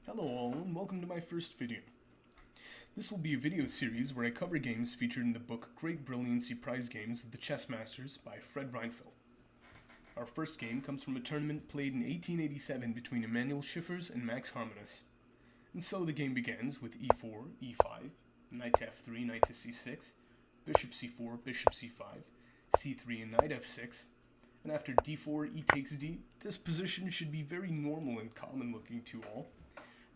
Hello all, and welcome to my first video. This will be a video series where I cover games featured in the book Great Brilliancy Prize Games of the Chess Masters by Fred Reinfeld. Our first game comes from a tournament played in 1887 between Emmanuel Schiffers and Max Harmonist. And so the game begins with e4, e5, knight to f3, knight to c6, bishop c4, bishop c5, c3 and knight f6, and after d4, e takes d. This position should be very normal and common looking to all.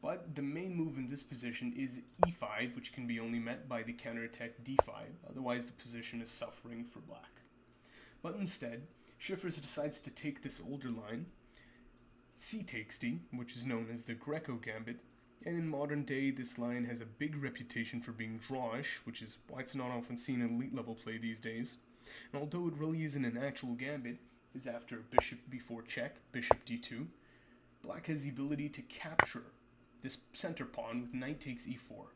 But the main move in this position is e5, which can be only met by the counterattack d5, otherwise the position is suffering for black. But instead, Schiffers decides to take this older line, c takes d, which is known as the Greco gambit, and in modern day this line has a big reputation for being drawish, which is why it's not often seen in elite level play these days. And although it really isn't an actual gambit, is after bishop b4 check, bishop d2, black has the ability to capture this center pawn with knight takes e4.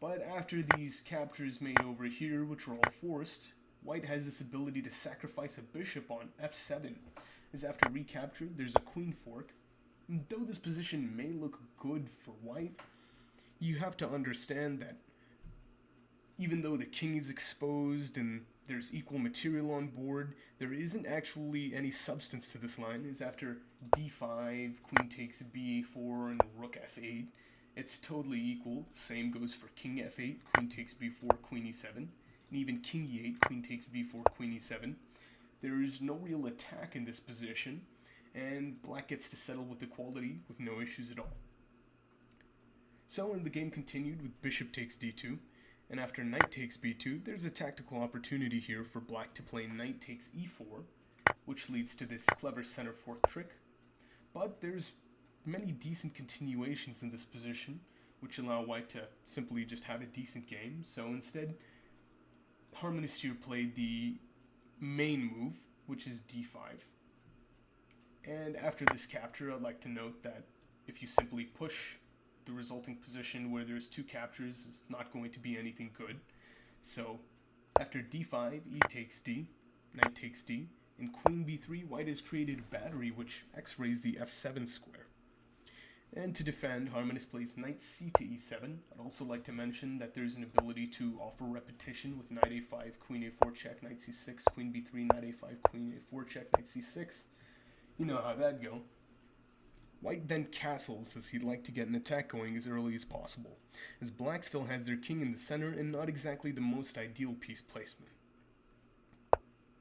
But after these captures made over here, which are all forced, white has this ability to sacrifice a bishop on f7, as after recapture there's a queen fork. And though this position may look good for white, you have to understand that even though the king is exposed and there's equal material on board, there isn't actually any substance to this line, as after d5, queen takes ba4, and rook f8, it's totally equal. Same goes for king f8, queen takes b4, queen e7, and even king e8, queen takes b4, queen e7. There is no real attack in this position, and black gets to settle with equality with no issues at all. So the game continued with bishop takes d2, and after knight takes b2, there's a tactical opportunity here for black to play knight takes e4, which leads to this clever center fork trick. But there's many decent continuations in this position, which allow white to simply just have a decent game. So instead, Harmonist here played the main move, which is d5. And after this capture, I'd like to note that if you simply push the resulting position where there's two captures, is not going to be anything good. So after d5, e takes d, knight takes d, and queen b3, white has created a battery which x-rays the f7 square. And to defend, Harmonist plays knight c to e7. I'd also like to mention that there's an ability to offer repetition with knight a5, queen a4 check, knight c6, queen b3, knight a5, queen a4 check, knight c6. You know how that go. White then castles, as he'd like to get an attack going as early as possible, as black still has their king in the center and not exactly the most ideal piece placement.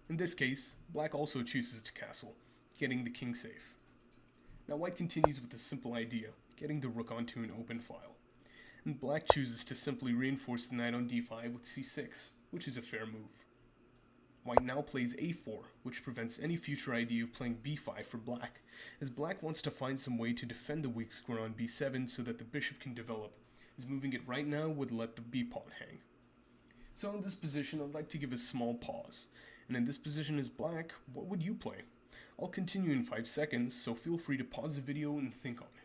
In this case, black also chooses to castle, getting the king safe. Now white continues with a simple idea, getting the rook onto an open file, and black chooses to simply reinforce the knight on d5 with c6, which is a fair move. White now plays a4, which prevents any future idea of playing b5 for black, as black wants to find some way to defend the weak square on b7 so that the bishop can develop, as moving it right now would let the b-pawn hang. So in this position, I'd like to give a small pause, and in this position as black, what would you play? I'll continue in 5 seconds, so feel free to pause the video and think on it.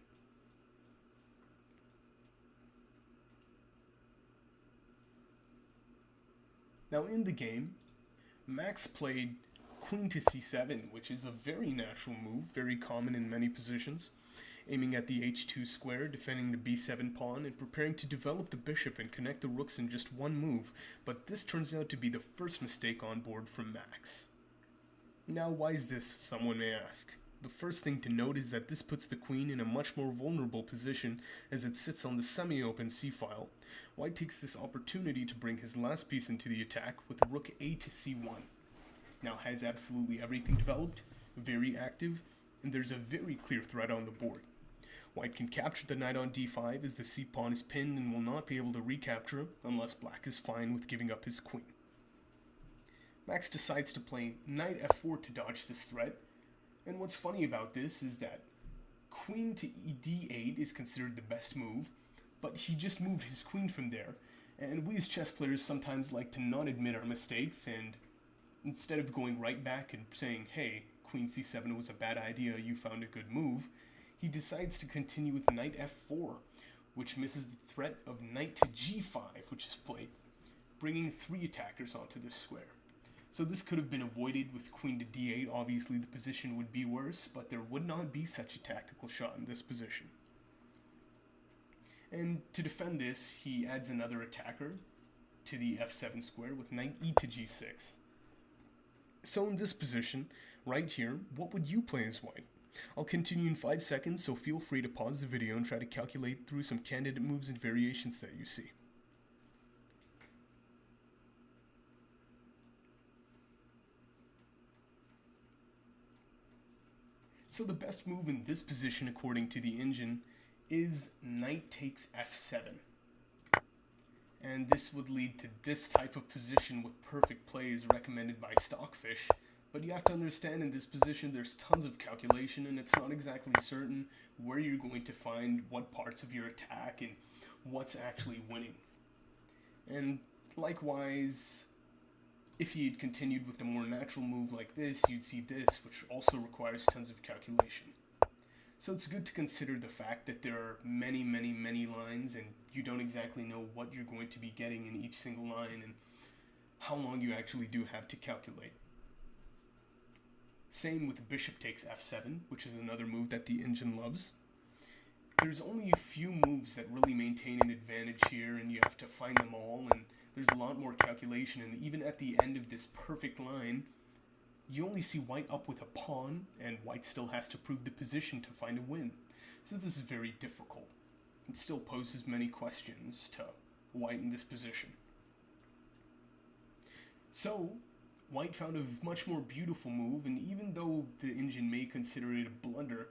Now in the game, Max played queen to c7, which is a very natural move, very common in many positions, aiming at the h2 square, defending the b7 pawn, and preparing to develop the bishop and connect the rooks in just one move, but this turns out to be the first mistake on board from Max. Now why is this, someone may ask? The first thing to note is that this puts the queen in a much more vulnerable position as it sits on the semi-open c-file. White takes this opportunity to bring his last piece into the attack with rook a to c1. Now has absolutely everything developed, very active, and there's a very clear threat on the board. White can capture the knight on d5 as the c-pawn is pinned and will not be able to recapture unless black is fine with giving up his queen. Max decides to play knight f4 to dodge this threat, and what's funny about this is that queen to d8 is considered the best move, but he just moved his queen from there, and we as chess players sometimes like to not admit our mistakes, and instead of going right back and saying, hey, queen c7 was a bad idea, you found a good move, he decides to continue with knight f4, which misses the threat of knight to g5, which is played, bringing 3 attackers onto this square. So this could have been avoided with queen to d8. Obviously the position would be worse, but there would not be such a tactical shot in this position. And to defend this, he adds another attacker to the f7 square with knight e to g6. So in this position, right here, what would you play as white? I'll continue in 5 seconds, so feel free to pause the video and try to calculate through some candidate moves and variations that you see. So the best move in this position, according to the engine, is knight takes f7. And this would lead to this type of position with perfect play as recommended by Stockfish. But you have to understand, in this position there's tons of calculation, and it's not exactly certain where you're going to find what parts of your attack and what's actually winning. And likewise, if he had continued with a more natural move like this, you'd see this, which also requires tons of calculation. So it's good to consider the fact that there are many lines, and you don't exactly know what you're going to be getting in each single line and how long you actually do have to calculate. Same with bishop takes f7, which is another move that the engine loves. There's only a few moves that really maintain an advantage here, and you have to find them all, and there's a lot more calculation, and even at the end of this perfect line, you only see white up with a pawn, and white still has to prove the position to find a win. So this is very difficult. It still poses many questions to white in this position. So, white found a much more beautiful move, and even though the engine may consider it a blunder,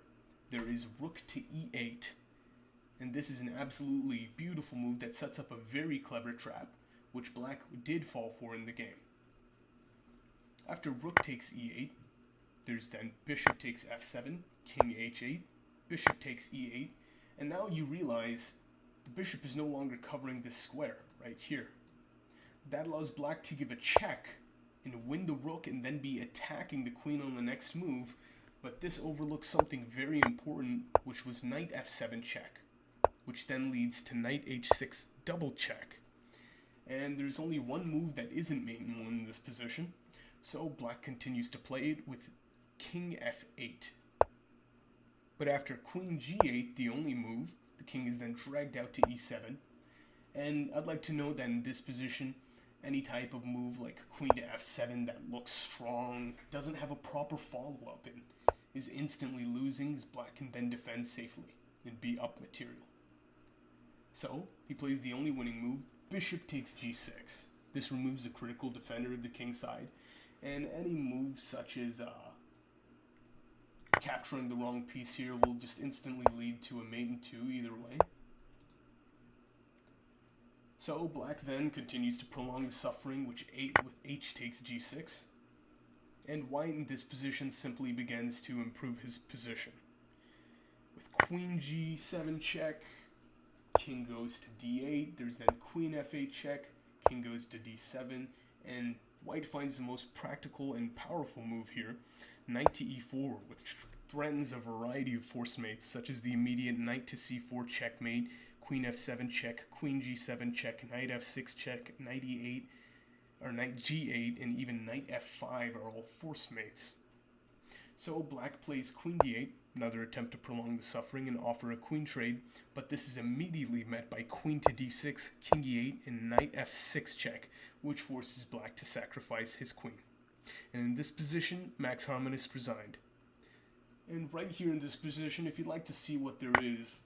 there is rook to e8. And this is an absolutely beautiful move that sets up a very clever trap, which black did fall for in the game. After rook takes e8, there's then bishop takes f7, king h8, bishop takes e8, and now you realize the bishop is no longer covering this square right here. That allows black to give a check and win the rook and then be attacking the queen on the next move, but this overlooks something very important, which was knight f7 check, which then leads to knight h6 double check. And there's only one move that isn't main one in this position, so black continues to play it with king f8. But after queen g8, the only move, the king is then dragged out to e7. And I'd like to note that in this position, any type of move like queen to f7 that looks strong, doesn't have a proper follow-up, and is instantly losing, as black can then defend safely and be up material. So, he plays the only winning move, bishop takes g6. This removes the critical defender of the king side, and any move such as capturing the wrong piece here will just instantly lead to a mate in two either way. So black then continues to prolong the suffering, with h takes g6, and white in this position simply begins to improve his position. With queen g7 check, king goes to d8, there's then queen f8 check, king goes to d7, and white finds the most practical and powerful move here, knight to e4, which threatens a variety of force mates, such as the immediate knight to c4 checkmate, queen f7 check, queen g7 check, knight f6 check, knight e8, or knight g8, and even knight f5 are all force mates. So black plays queen d8, another attempt to prolong the suffering and offer a queen trade, but this is immediately met by queen to d6, king e8, and knight f6 check, which forces black to sacrifice his queen. And in this position, Max Harmonist resigned. And right here in this position, if you'd like to see what there is,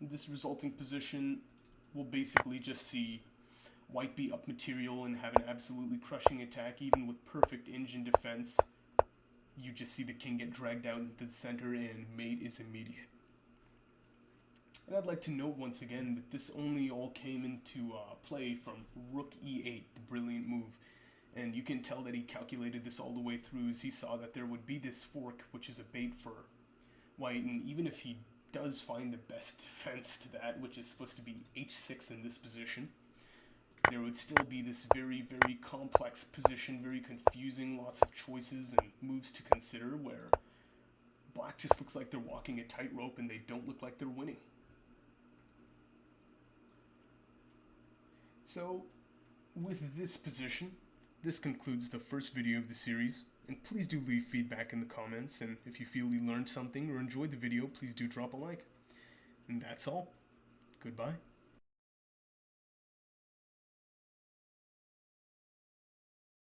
this resulting position will basically just see white be up material and have an absolutely crushing attack, even with perfect engine defense. You just see the king get dragged out into the center and mate is immediate. And I'd like to note once again that this only all came into play from rook e8, the brilliant move. And you can tell that he calculated this all the way through, as he saw that there would be this fork, which is a bait for white, and even if he does find the best defense to that, which is supposed to be h6 in this position, there would still be this very complex position, very confusing, lots of choices and moves to consider, where black just looks like they're walking a tightrope and they don't look like they're winning. So, with this position, this concludes the first video of the series, and please do leave feedback in the comments, and if you feel you learned something or enjoyed the video, please do drop a like. And that's all. Goodbye.